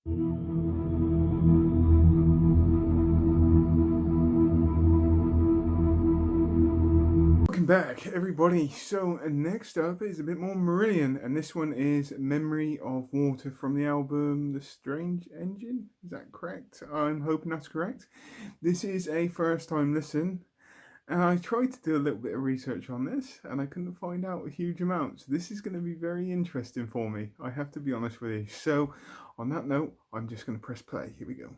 Welcome back, everybody. So next up is a bit more Marillion, and this one is Memory of Water from the album The Strange Engine. Is that correct? I'm hoping that's correct. This is a first time listen, and I tried to do a little bit of research on this, and I couldn't find out a huge amount. So this is going to be very interesting for me, I have to be honest with you. So on that note, I'm just going to press play. Here we go.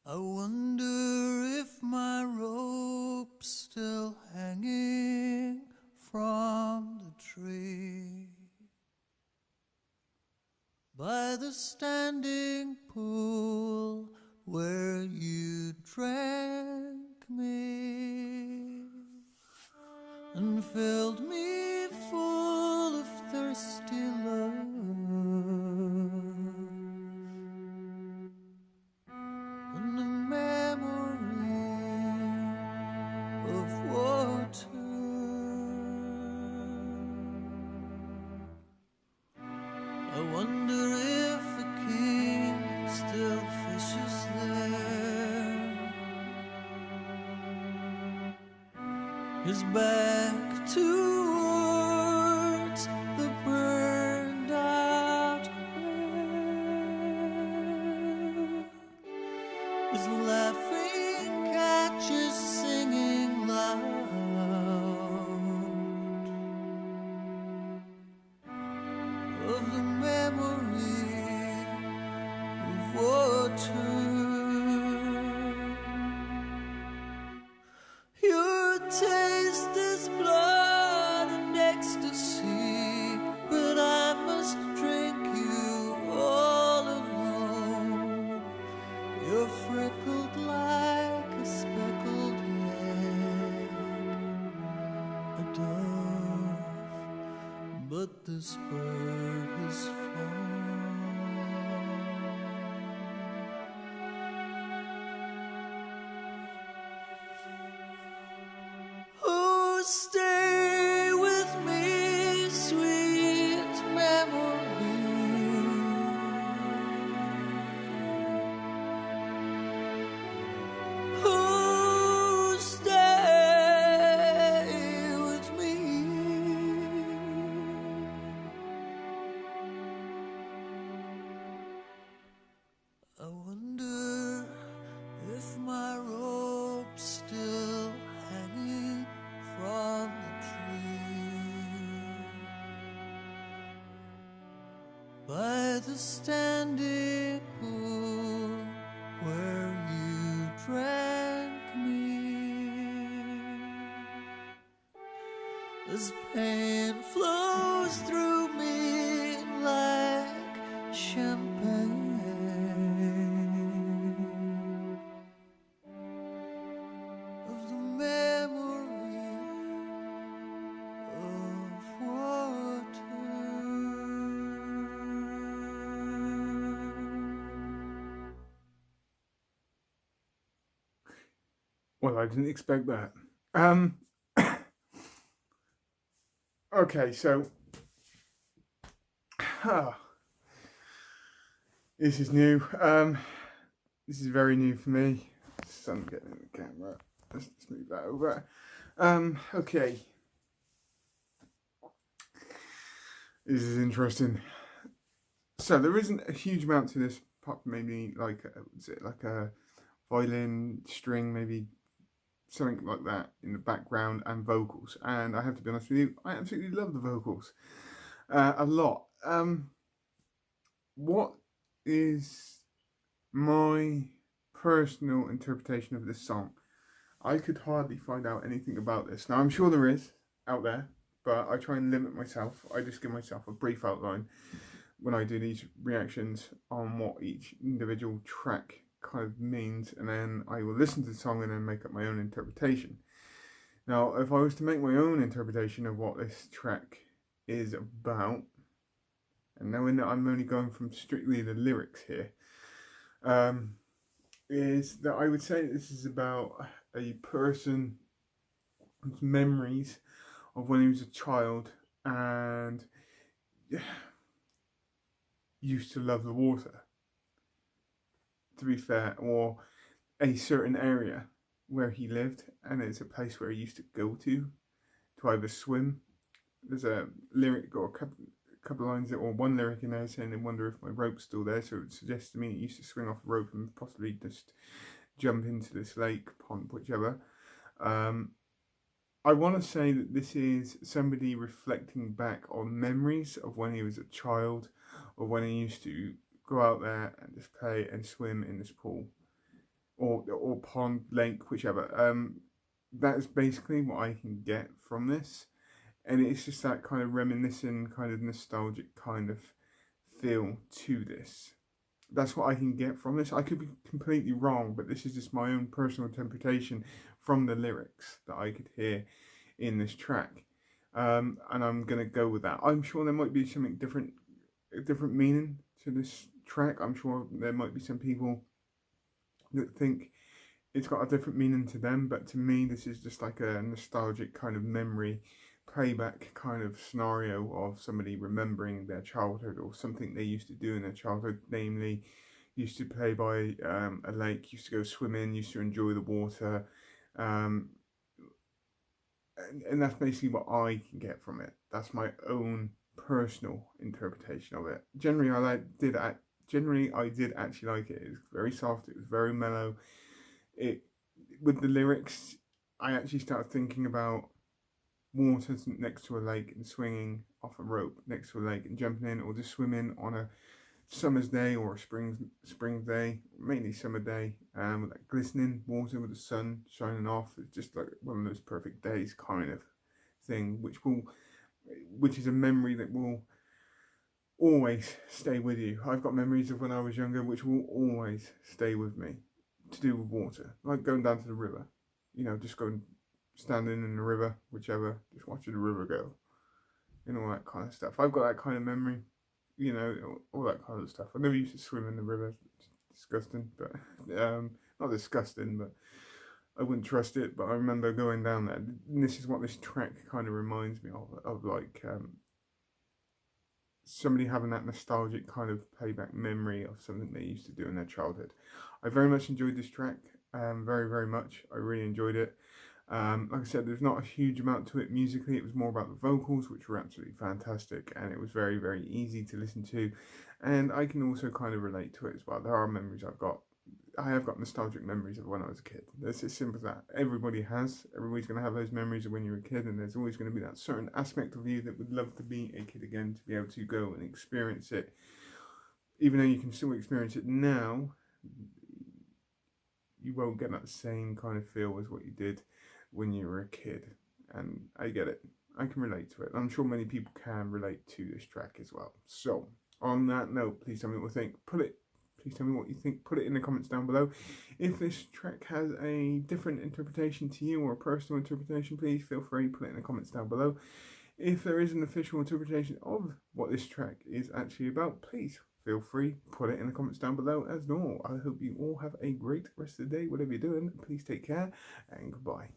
I wonder if my rope's still hanging from the tree by the standing pool where you drank me and filled me full of thirsty love. I wonder if the king still fishes there, his back towards the burned out air, his laughing catches singing loud of the memory of water. Your taste is blood and ecstasy, but I must drink you all alone. You're freckled like a speckled egg, a dove, but this bird has flown. Oh, stay with me, sweet memory. Oh, stay with me. I wonder if my rope's still hanging from the tree by the standing pool where you drank me, as pain flows through me like champagne. Of the memory of water. Well, I didn't expect that. Okay, so this is new. This is very new for me. Sun getting in the camera. Let's move that over. Okay. This is interesting. So there isn't a huge amount to this, apart from maybe like a violin string, maybe something like that in the background, and vocals. And I have to be honest with you, I absolutely love the vocals a lot. What is my personal interpretation of this song? I could hardly find out anything about this. Now I'm sure there is out there, but I try and limit myself. I just give myself a brief outline when I do these reactions on what each individual track kind of means, and then I will listen to the song and then make up my own interpretation. Now, if I was to make my own interpretation of what this track is about, and knowing that I'm only going from strictly the lyrics here, is that I would say this is about a person's memories of when he was a child and used to love the water. to be fair, or a certain area where he lived, and it's a place where he used to go to either swim. There's a lyric or a couple of lines or one lyric in there saying, "I wonder if my rope's still there." So it suggests to me he used to swing off a rope and possibly just jump into this lake, pond, whichever. I want to say that this is somebody reflecting back on memories of when he was a child, or when he used to go out there and just play and swim in this pool, or pond, lake, whichever. That is basically what I can get from this, and it's just that kind of reminiscent, kind of nostalgic kind of feel to this. That's what I can get from this. I could be completely wrong, but this is just my own personal interpretation from the lyrics that I could hear in this track. And I'm going to go with that. I'm sure there might be something different, a different meaning to this track. I'm sure there might be some people that think it's got a different meaning to them, but to me this is just like a nostalgic kind of memory playback kind of scenario of somebody remembering their childhood or something they used to do in their childhood, namely used to play by a lake, used to go swimming, used to enjoy the water, and that's basically what I can get from it. That's my own personal interpretation of it. Generally I did actually like it. It was very soft, it was very mellow. It, with the lyrics, I actually started thinking about water next to a lake and swinging off a rope next to a lake and jumping in, or just swimming on a summer's day or a spring day, mainly summer day, with that glistening water with the sun shining off. It's just like one of those perfect days kind of thing, which is a memory that will always stay with you. I've got memories of when I was younger which will always stay with me, to do with water, like going down to the river, just going standing in the river, whichever, just watching the river go, all that kind of stuff. I've got that kind of memory, all that kind of stuff. I never used to swim in the river. It's disgusting, but not disgusting, but I wouldn't trust it. But I remember going down there, and this is what this track kind of reminds me of like somebody having that nostalgic kind of playback memory of something they used to do in their childhood. I very much enjoyed this track, very, very much. I really enjoyed it. Like I said, there's not a huge amount to it musically. It was more about the vocals, which were absolutely fantastic, and it was very, very easy to listen to, and I can also kind of relate to it as well. There are memories I have got nostalgic memories of when I was a kid. It's as simple as that. Everybody's going to have those memories of when you were a kid, and there's always going to be that certain aspect of you that would love to be a kid again, to be able to go and experience it. Even though you can still experience it now, you won't get that same kind of feel as what you did when you were a kid. And I get it. I can relate to it. I'm sure many people can relate to this track as well. So, on that note, please tell me what you think. Please tell me what you think. Put it in the comments down below. If this track has a different interpretation to you, or a personal interpretation, please feel free to put it in the comments down below. If there is an official interpretation of what this track is actually about, please feel free, put it in the comments down below as normal. I hope you all have a great rest of the day, whatever you're doing. Please take care, and goodbye.